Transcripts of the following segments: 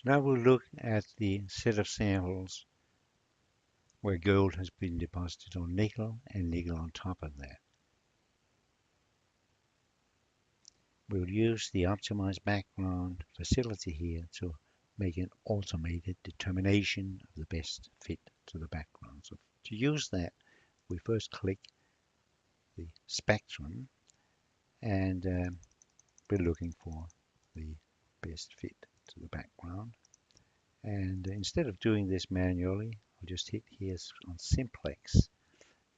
So now we'll look at the set of samples where gold has been deposited on nickel and nickel on top of that. We'll use the optimized background facility here to make an automated determination of the best fit to the background. So to use that, we first click the spectrum and we're looking for the best fit to the background. And instead of doing this manually, I'll just hit here on simplex.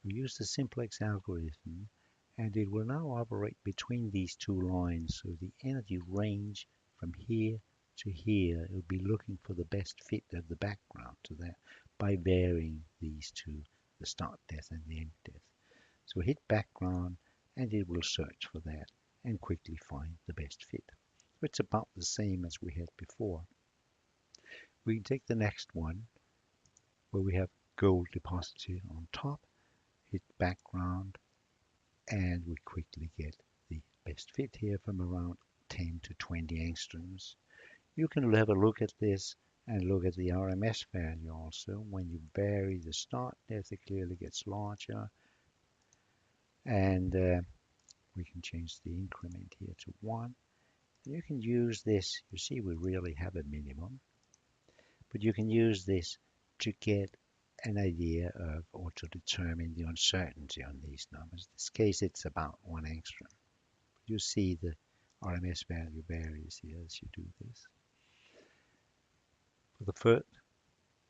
We use the simplex algorithm and it will now operate between these two lines. So the energy range from here to here, it will be looking for the best fit of the background to that by varying these two, the start depth and the end depth. So hit background and it will search for that and quickly find the best fit. So it's about the same as we had before. We can take the next one where we have gold deposited on top, hit background, and we quickly get the best fit here from around 10 to 20 angstroms. You can have a look at this and look at the RMS value also. When you vary the start depth, it clearly gets larger. And we can change the increment here to 1. And you can use this, you see we really have a minimum, but you can use this to get an idea of or to determine the uncertainty on these numbers. In this case, it's about 1 angstrom. You see the RMS value varies here as you do this. For the first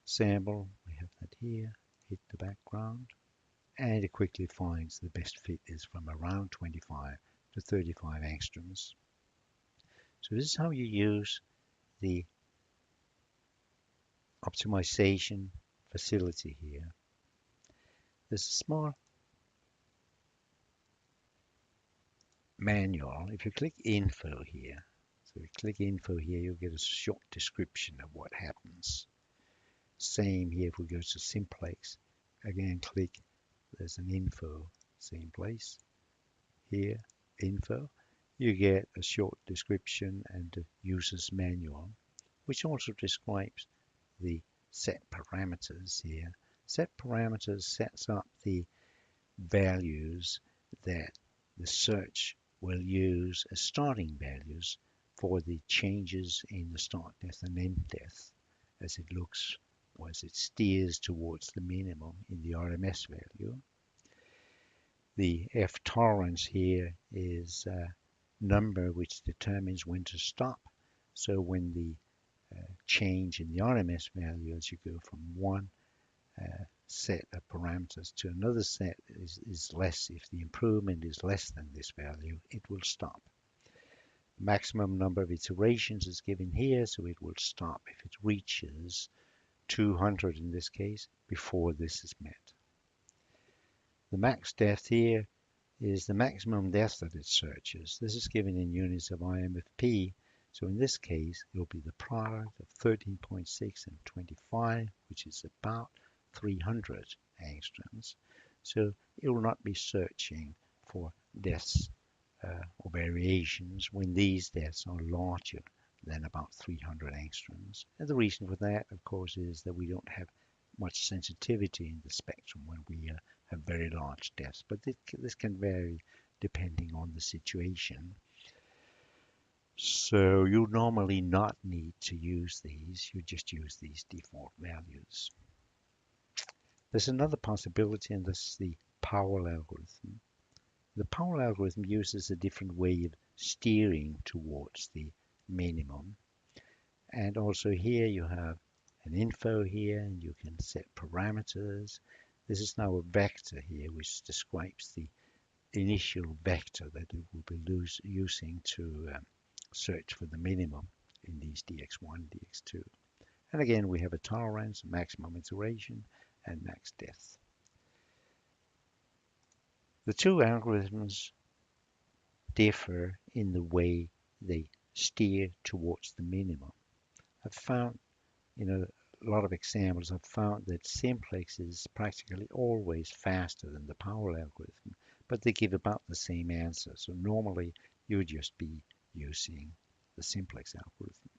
sample, we have that here, hit the background, and it quickly finds the best fit is from around 25 to 35 angstroms. So this is how you use the optimization facility here. There's a small manual. If you click info here, so you click info here, you'll get a short description of what happens. Same here if we go to simplex, again click, there's an info, same place. Here, info, you get a short description and the user's manual, which also describes the set parameters here. Set parameters sets up the values that the search will use as starting values for the changes in the start depth and end depth as it looks or as it steers towards the minimum in the RMS value. The F tolerance here is a number which determines when to stop. So when the change in the RMS value as you go from one set of parameters to another set is less. If the improvement is less than this value, it will stop. Maximum number of iterations is given here, so it will stop if it reaches 200 in this case before this is met. The max depth here is the maximum depth that it searches. This is given in units of IMFP. So in this case, it will be the product of 13.6 and 25, which is about 300 angstroms. So it will not be searching for depths or variations when these depths are larger than about 300 angstroms. And the reason for that, of course, is that we don't have much sensitivity in the spectrum when we have very large depths. But this can vary depending on the situation. So you normally not need to use these, you just use these default values. There's another possibility, and this is the Powell algorithm. The Powell algorithm uses a different way of steering towards the minimum. And also here you have an info here, and you can set parameters. This is now a vector here, which describes the initial vector that it will be using to search for the minimum in these dx1, dx2. And again, we have a tolerance, maximum iteration, and max depth. The two algorithms differ in the way they steer towards the minimum. I've found, a lot of examples, I've found that simplex is practically always faster than the Powell algorithm, but they give about the same answer. So normally you would just be using the simplex algorithm.